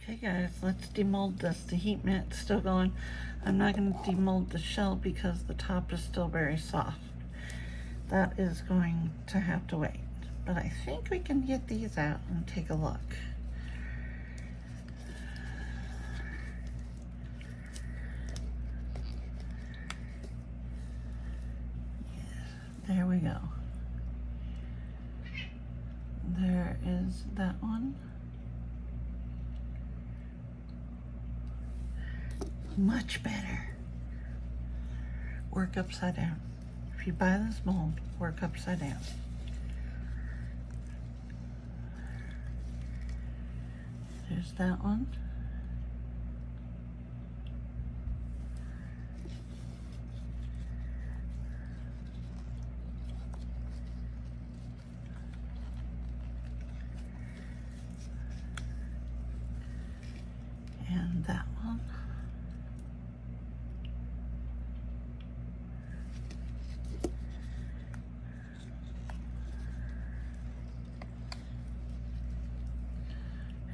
Okay guys, let's demold this. The heat mat's still going. I'm not going to demold the shell because the top is still very soft. That is going to have to wait. But I think we can get these out and take a look. There we go. There is that one. Much better. Work upside down. If you buy this mold, work upside down. There's that one. And that one.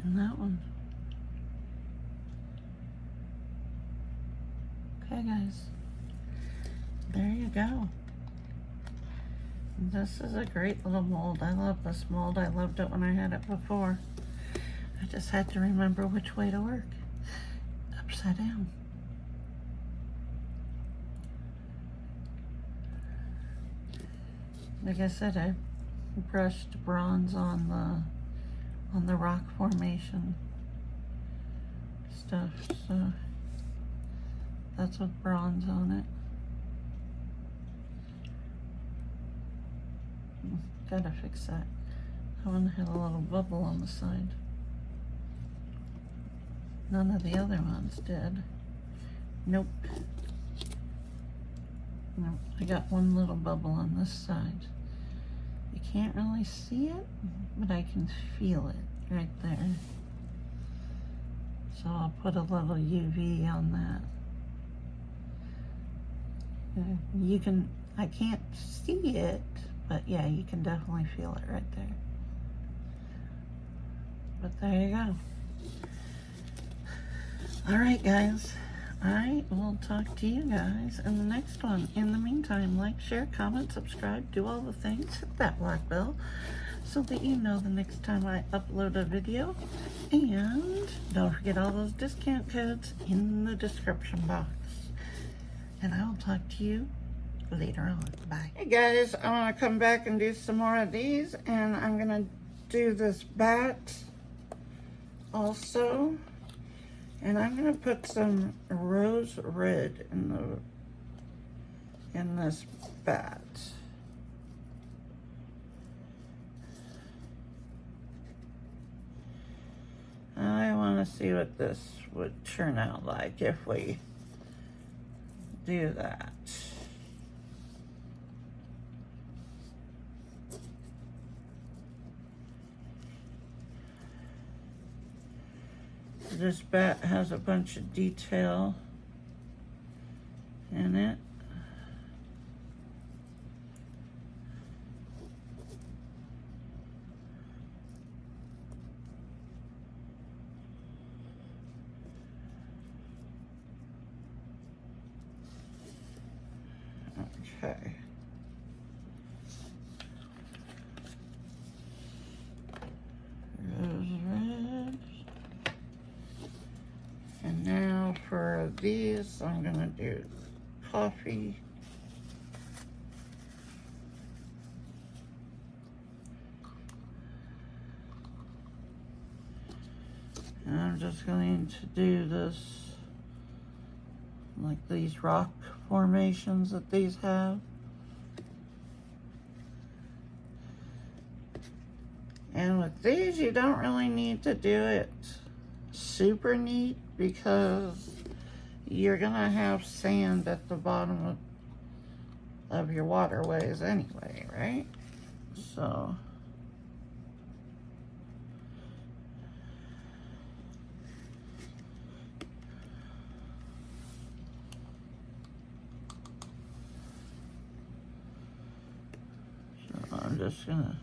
And that one. Okay guys, there you go. This is a great little mold. I love this mold. I loved it when I had it before. I just had to remember which way to work. Upside down. Like I said, I brushed bronze on the rock formation stuff, so that's with bronze on it. Gotta fix that. That one had a little bubble on the side. None of the other ones did. Nope. Nope. I got one little bubble on this side. You can't really see it, but I can feel it right there. So I'll put a little UV on that. You can, I can't see it, but yeah, you can definitely feel it right there. But there you go. All right, guys. I will talk to you guys in the next one. In the meantime, like, share, comment, subscribe, do all the things. Hit that black bell so that you know the next time I upload a video. And don't forget all those discount codes in the description box. And I will talk to you later on. Bye. Hey guys, I want to come back and do some more of these, and I'm gonna do this bat also, and I'm gonna put some rose red in this bat. I want to see what this would turn out like if we do that. This bat has a bunch of detail in it. Okay. Rose red. And now for these, I'm gonna do coffee. And I'm just going to do this like these rock formations that these have. And with these, you don't really need to do it super neat because you're gonna have sand at the bottom of your waterways anyway, right? So I'm just gonna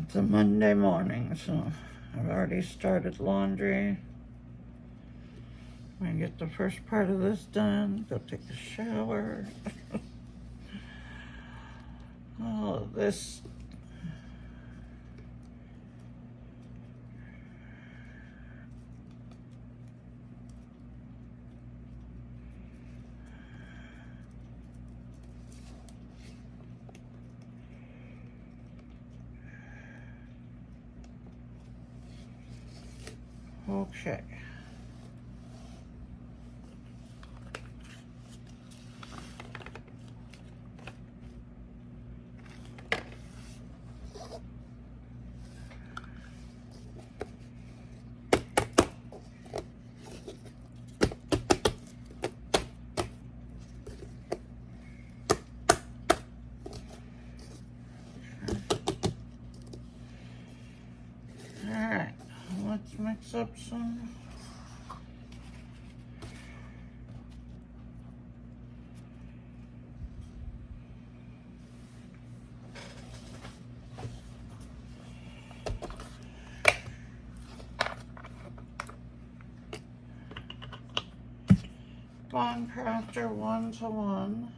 It's a Monday morning, so I've already started laundry. I'm gonna get the first part of this done, go take a shower. Oh, this. Okay. Alright, let's mix up some. Craftor 1-to-1.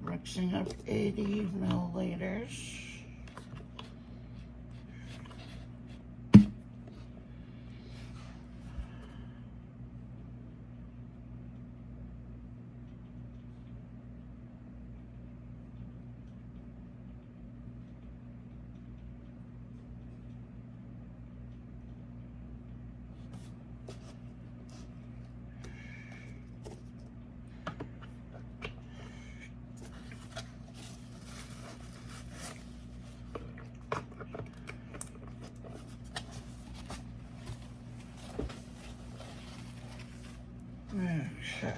Mixing up 80 milliliters. Okay.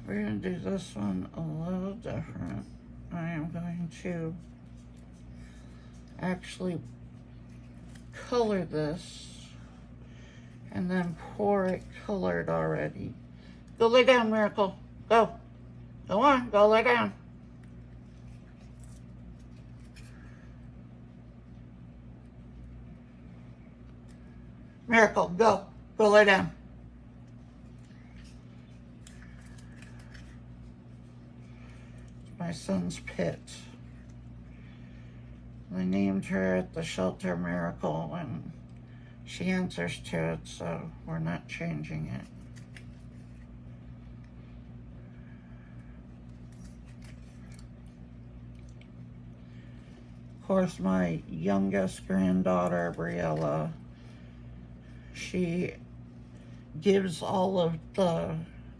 We're going to do this one a little different. I am going to actually color this and then pour it colored already. Go lay down, Miracle. Go. Go on. Go lay down. Miracle, go. Go lay down. My son's pet. I named her at the shelter Miracle, and she answers to it, so we're not changing it. Of course, my youngest granddaughter, Briella, she gives all of the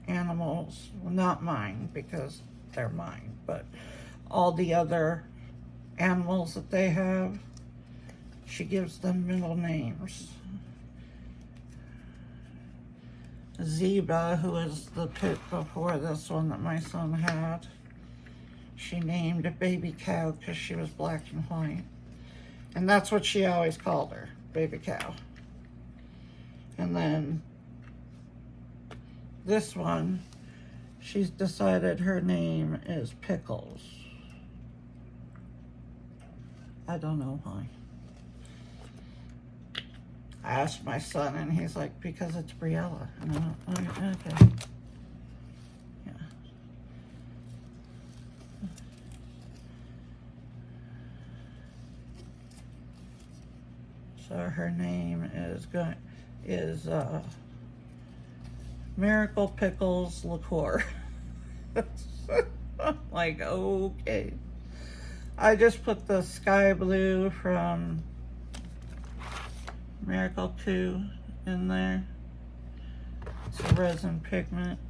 animals, well, not mine because they're mine, but all the other animals that they have, she gives them middle names. Zeba, who is the pit before this one that my son had, she named a baby cow because she was black and white. And that's what she always called her, baby cow. And then this one, she's decided her name is Pickles. I don't know why. I asked my son and he's like, because it's Briella. And I went, okay. Yeah. So her name is Miracle Pickles Liqueur. I'm like, okay. I just put the sky blue from Miracle 2 in there. It's a resin pigment.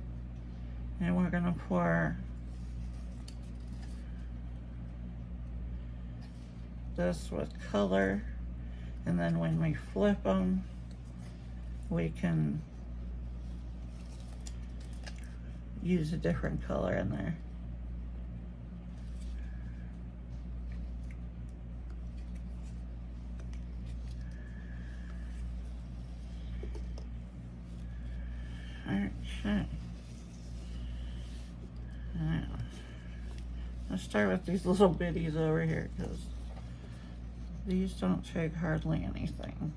And we're gonna pour this with color. And then when we flip them, we can use a different color in there. Okay. Now, let's start with these little bitties over here because these don't take hardly anything.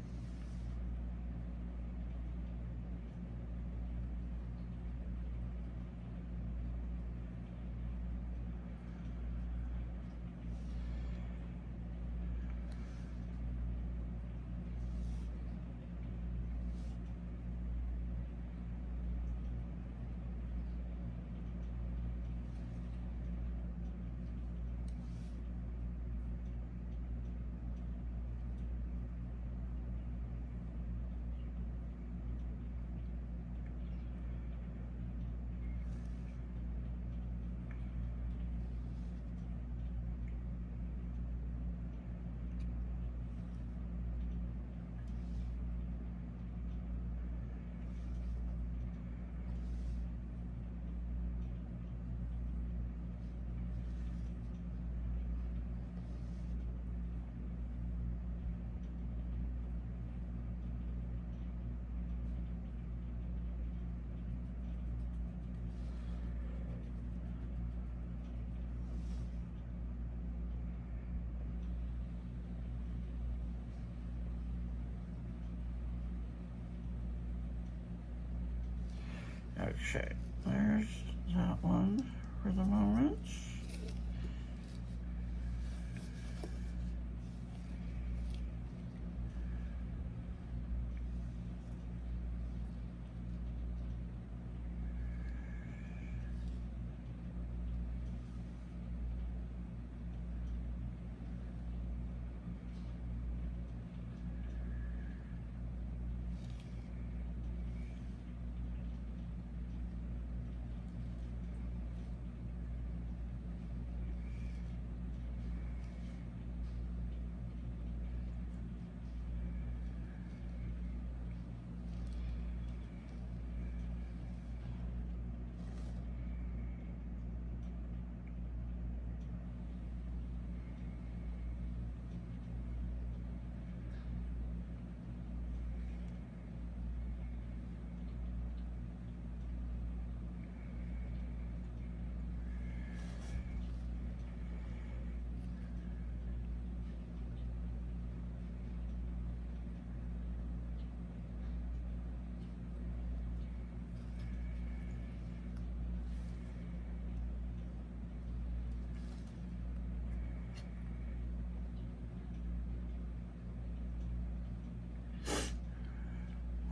Okay, there's that one for the moment.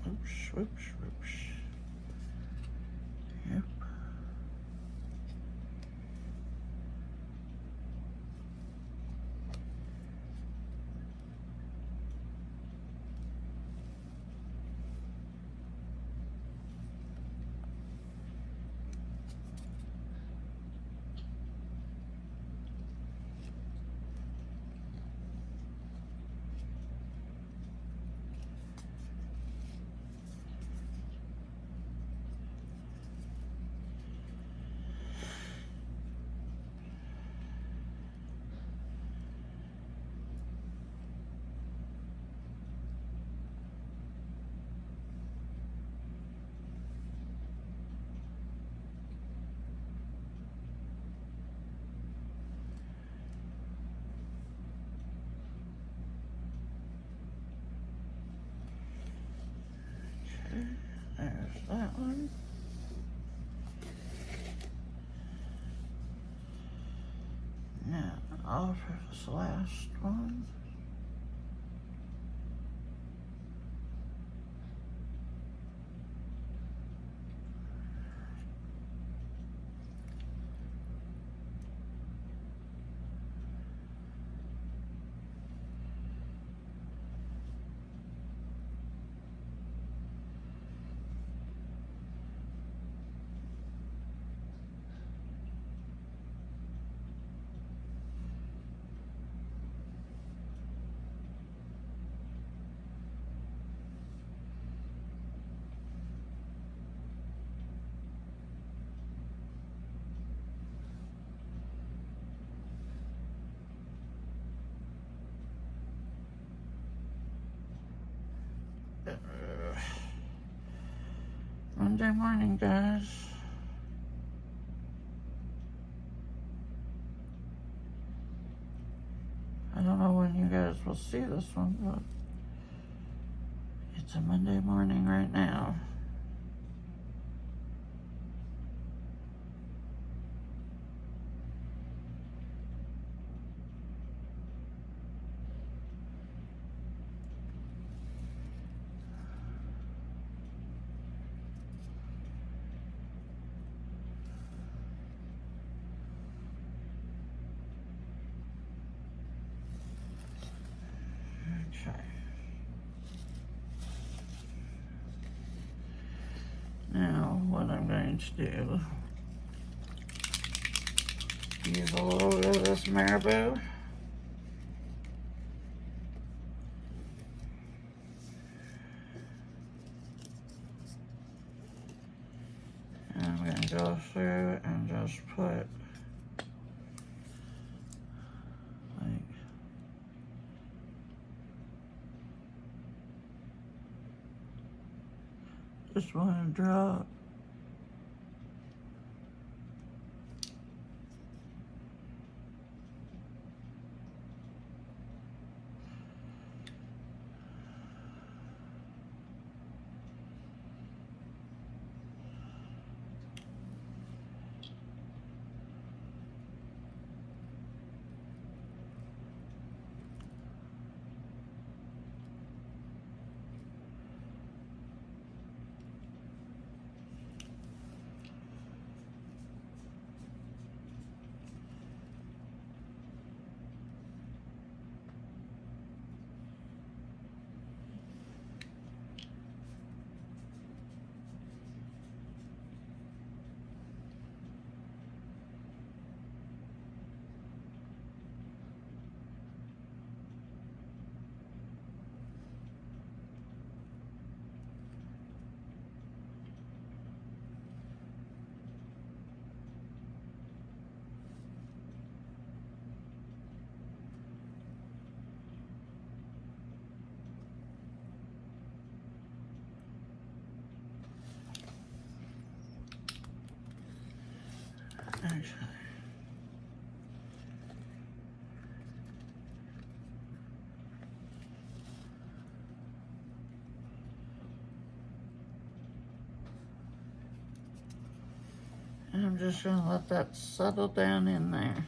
Whoosh, whoosh, whoosh. Yep. one. Now, I'll for this last one. Monday morning, guys. I don't know when you guys will see this one, but it's a Monday morning right now. Okay. Now, what I'm going to do, use a little bit of this marabou. And I'm going to go through and just put just one drop. Actually. And I'm just going to let that settle down in there.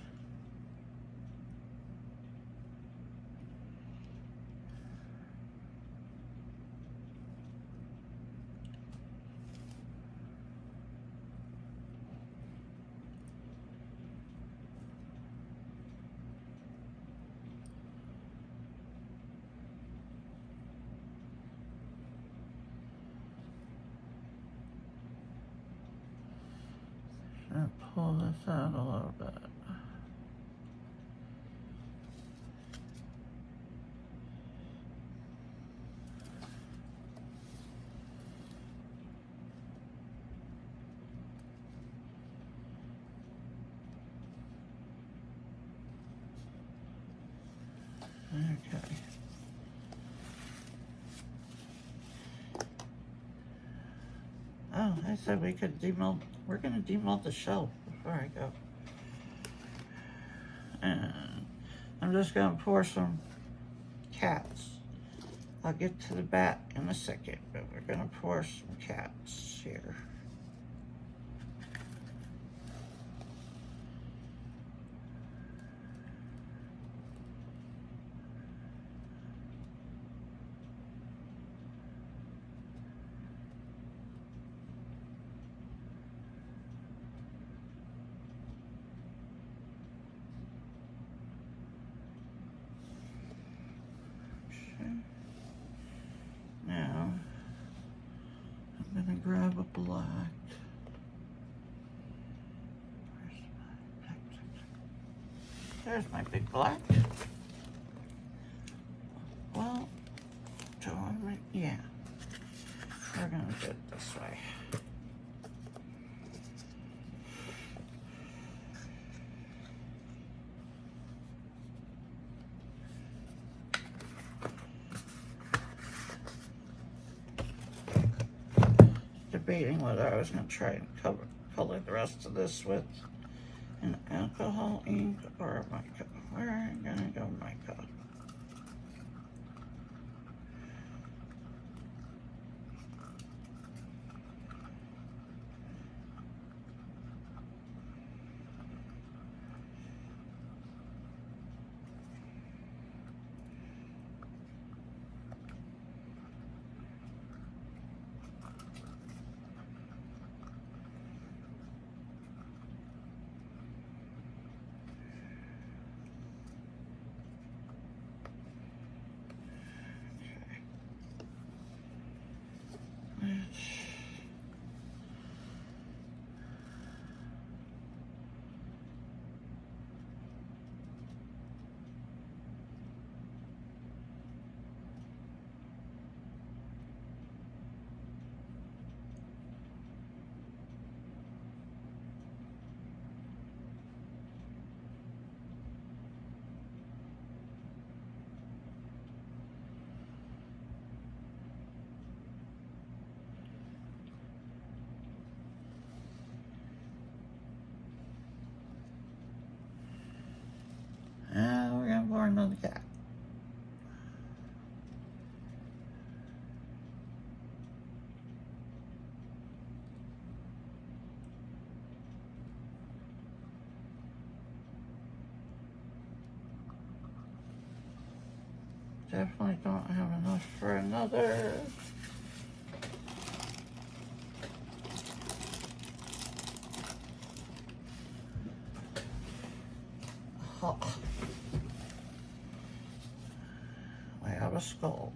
And pull this out a little bit. Okay. Oh, I said we could demold. We're going to demold the shelf before I go. And I'm just going to pour some cats I'll get to the bat in a second, but we're gonna pour some cats here. Now, I'm gonna grab a black. There's my big black. Well, yeah, we're gonna do it this way. Debating whether I was going to try and color the rest of this with an alcohol ink or a mica. Where am I going to go mica? We're gonna pour another cat. Definitely don't have enough for another. Oh. I have a skull.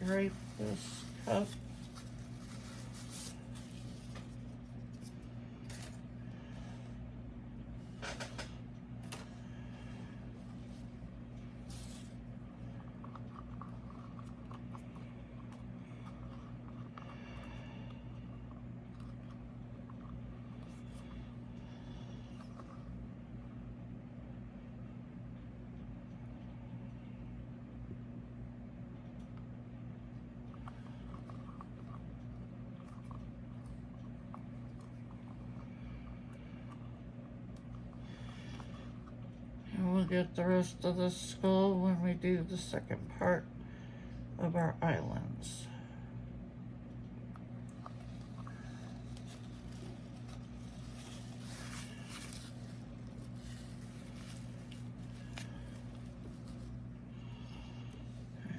Scrape this cup. We'll get the rest of the skull when we do the second part of our islands.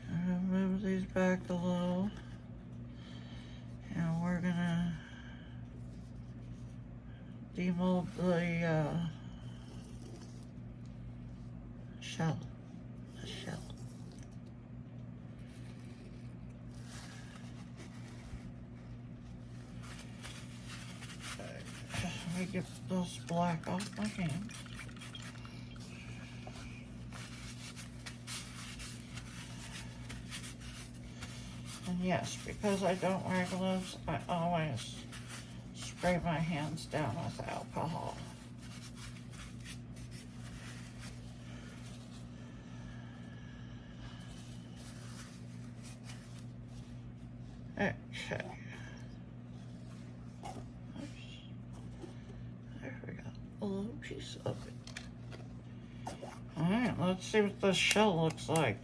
I'll move these back a little, and we're gonna demold the shell. The shell. Let me get this black off my hand. And yes, because I don't wear gloves, I always spray my hands down with alcohol. Okay. There we go. A little piece of it. Alright, let's see what this shell looks like.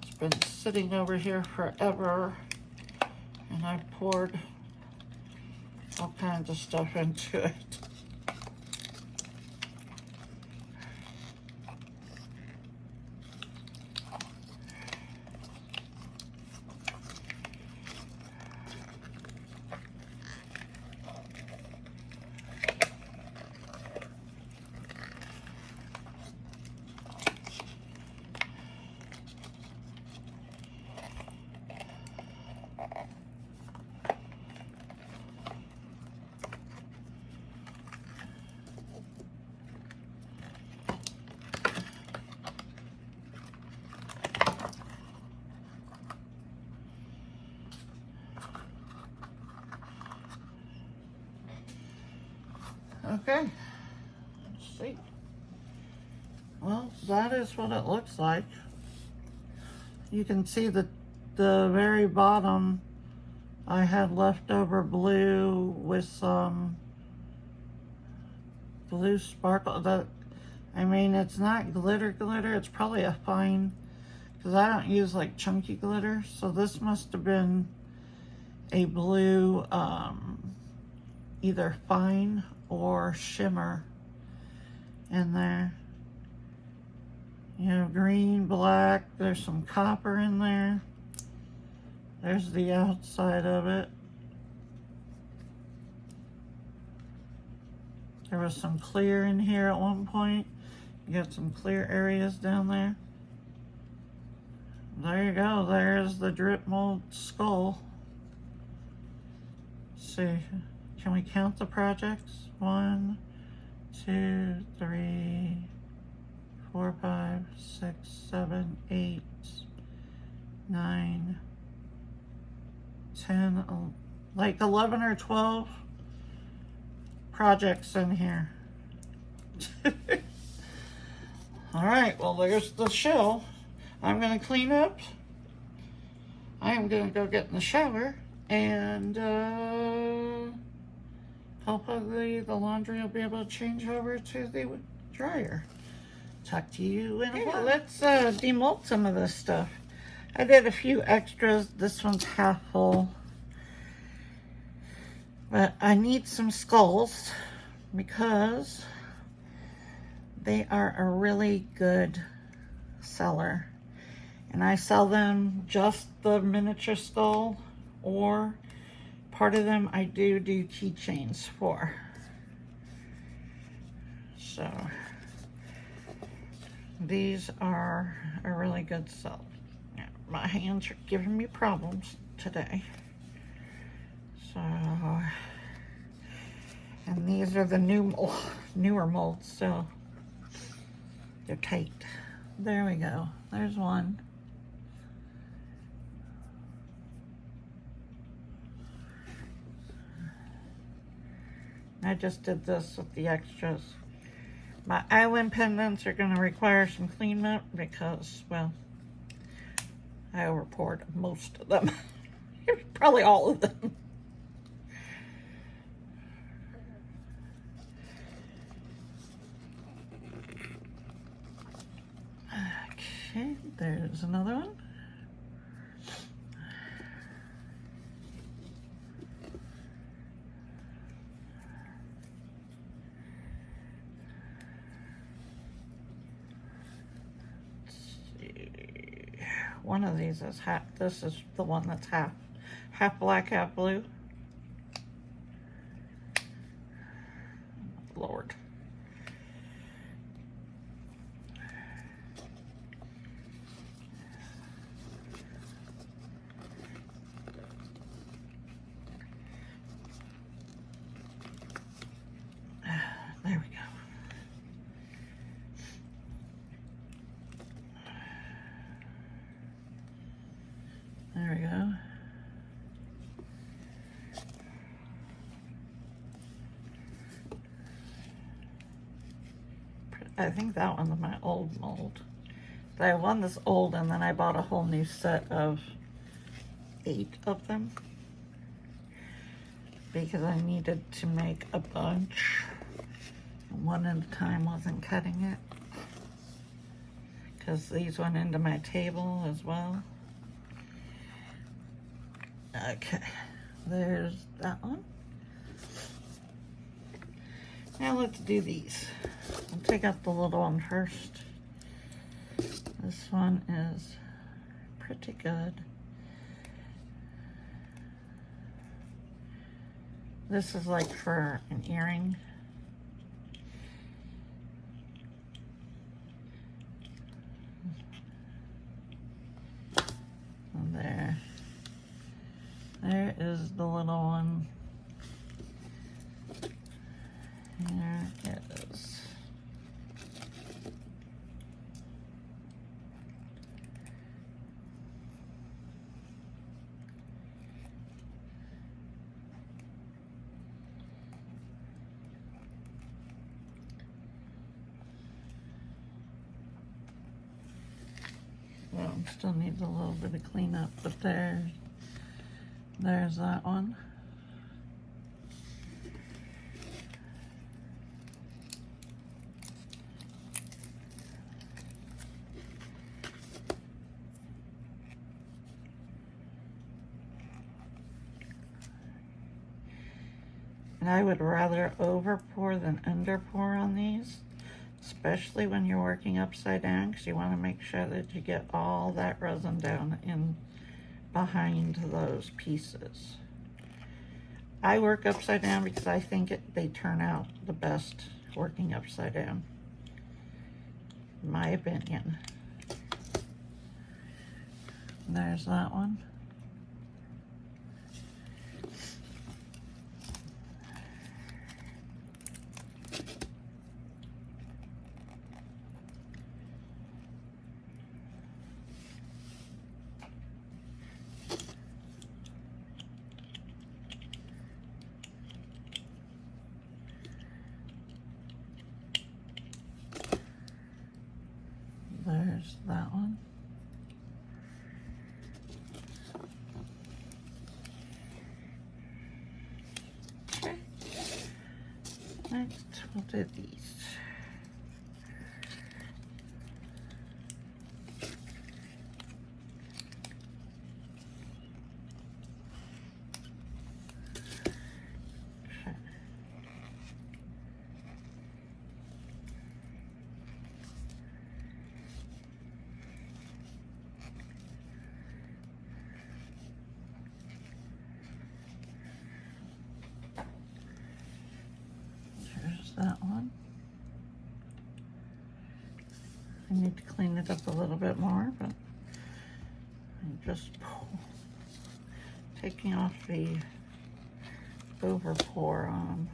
It's been sitting over here forever, and I poured all kinds of stuff into it. Okay, let's see. Well, that is what it looks like. You can see that the very bottom I had leftover blue with some blue sparkle. That, I mean, it's not glitter, it's probably a fine, because I don't use like chunky glitter, so this must have been a blue either fine or shimmer in there. You know, green, black, there's some copper in there. There's the outside of it. There was some clear in here at one point. You got some clear areas down there. There you go, there's the drip mold skull. Let's see, can we count the projects? 1, 2, 3, 4, 5, 6, 7, 8, 9, 10, like 11 or 12 projects in here. All right, well, there's the shell. I'm gonna clean up. I am gonna go get in the shower, and hopefully the laundry will be able to change over to the dryer. Talk to you in a while. Let's demold some of this stuff. I did a few extras. This one's half full. But I need some skulls because they are a really good seller. And I sell them just the miniature skull, or part of them I do keychains for. So these are a really good sell. My hands are giving me problems today. So, and these are the newer molds, so they're tight. There we go. There's one. I just did this with the extras. My island pendants are going to require some cleanup because, well, I over poured most of them. Probably all of them. Okay, there's another one. Let's see. one of these is half, this is the one that's half black, half blue. Lord. There we go. There we go. I think that one's my old mold. But I won this old and then I bought a whole new set of 8 of them because I needed to make a bunch. One at a time wasn't cutting it because these went into my table as well. Okay, there's that one. Now let's do these. I'll take out the little one first. This one is pretty good. This is like for an earring. And there is the little one. Here it is. Well, still needs a little bit of cleanup, but there's that one. And I would rather over pour than under pour on these, especially when you're working upside down, because you want to make sure that you get all that resin down in behind those pieces. I work upside down because I think they turn out the best working upside down, in my opinion. And there's that one. There's that one. Okay. Next, we'll do these. That one. I need to clean it up a little bit more, but I'm just taking off the over pour on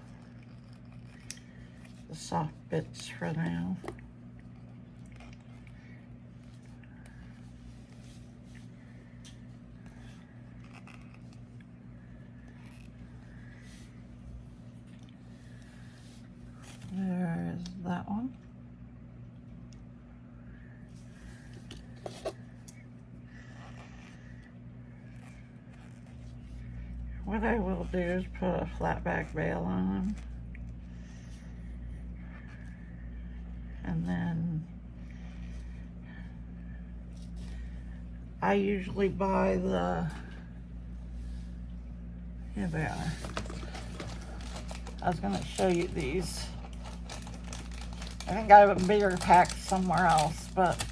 the soft bits for now. There's that one. What I will do is put a flat back veil on them. And then I usually buy here they are. I was gonna show you these. I think I have a bigger pack somewhere else, but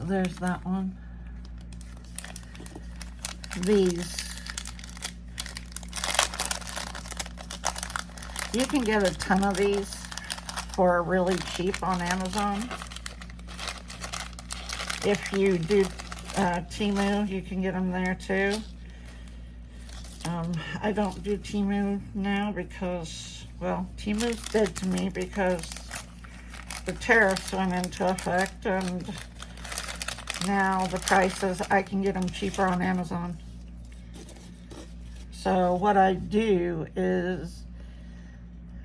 So there's that one. These. You can get a ton of these for really cheap on Amazon. If you do Temu, you can get them there too. I don't do Temu now because, well, Temu's dead to me because the tariffs went into effect, and now the prices, I can get them cheaper on Amazon. So what I do is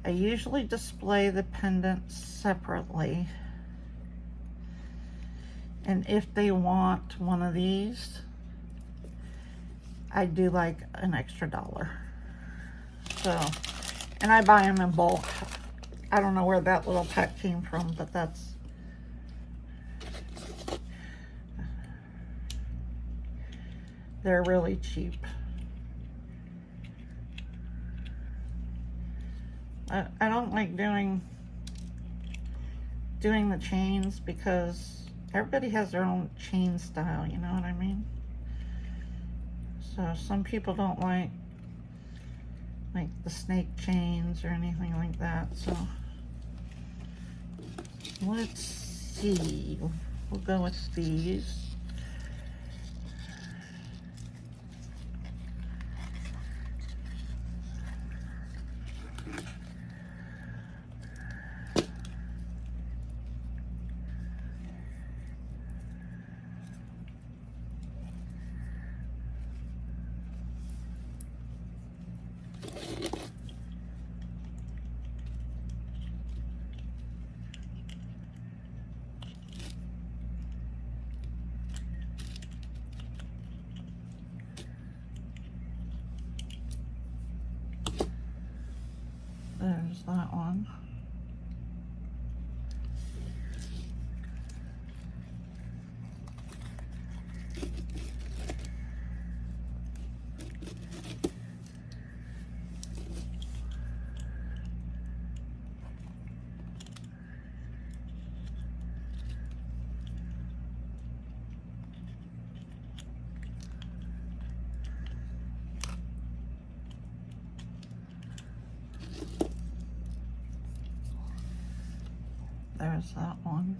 I usually display the pendants separately. And if they want one of these, I do like an extra $1. So, and I buy them in bulk. I don't know where that little pack came from, but that's, they're really cheap. I don't like doing the chains because everybody has their own chain style, you know what I mean? So some people don't like the snake chains or anything like that. So let's see. We'll go with these. There's that one. There's that one.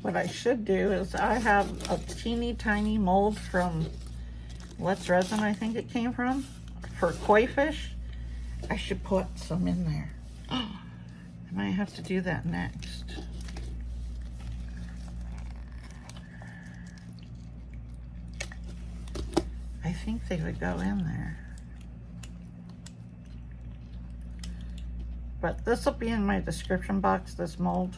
What I should do is I have a teeny tiny mold from Let's Resin, I think it came from, for koi fish. I should put some in there. I might have to do that next. I think they would go in there. But this will be in my description box, this mold.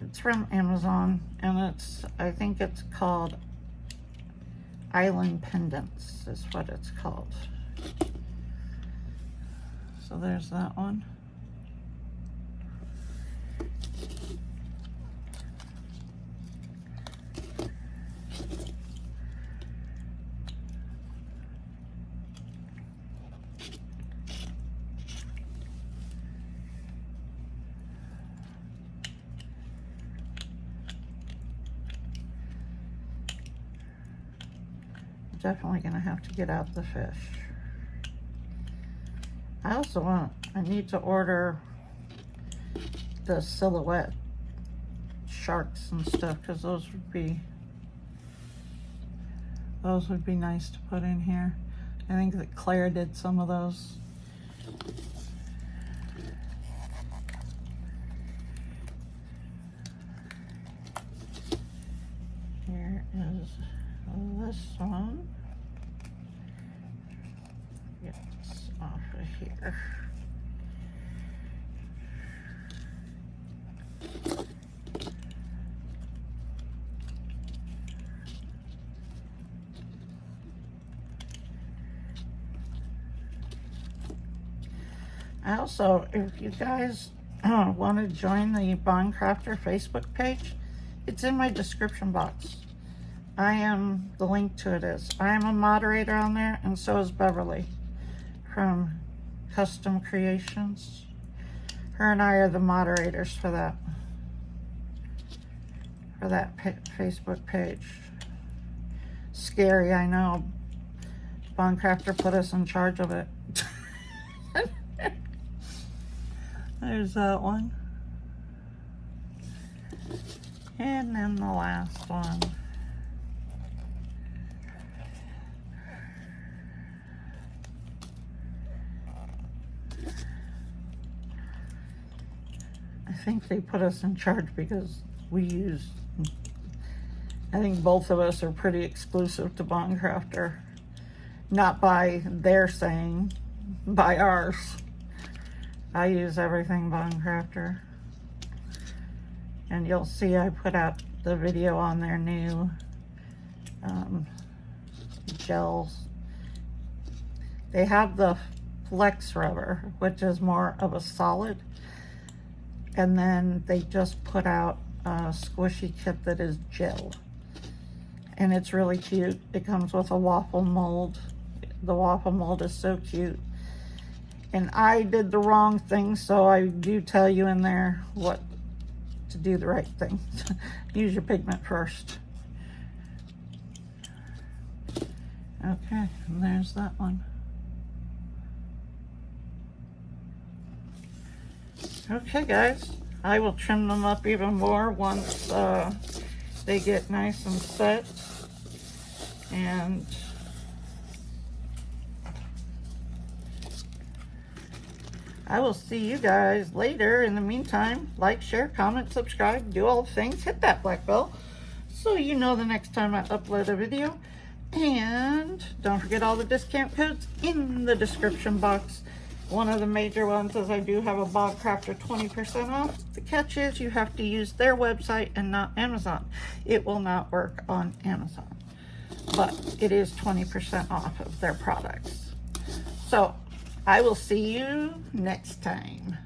It's from Amazon, and it's, I think it's called Island Pendants is what it's called. So there's that one. Definitely gonna have to get out the fish. I need to order the silhouette sharks and stuff, because those would be nice to put in here. I think that Claire did some of those. Here is this one. Get this off of here. I also, if you guys want to join the Bond Crafter Facebook page, it's in my description box. The link to it is. I am a moderator on there, and so is Beverly from Custom Creations. Her and I are the moderators for that Facebook page. Scary, I know. Craftor put us in charge of it. There's that one. And then the last one. I think they put us in charge because we use, I think both of us are pretty exclusive to Craftor. Not by their saying, by ours. I use everything Craftor. And you'll see I put out the video on their new gels. They have the Flex Rubber, which is more of a solid. And then they just put out a squishy kit that is gel. And it's really cute. It comes with a waffle mold. The waffle mold is so cute. And I did the wrong thing, so I do tell you in there what to do the right thing. Use your pigment first. Okay, and there's that one. Okay, guys, I will trim them up even more once they get nice and set. And I will see you guys later. In the meantime, like, share, comment, subscribe, do all the things. Hit that black bell so you know the next time I upload a video. And don't forget all the discount codes in the description box. One of the major ones is I do have a Craftor 20% off. The catch is you have to use their website and not Amazon. It will not work on Amazon, but it is 20% off of their products. So I will see you next time.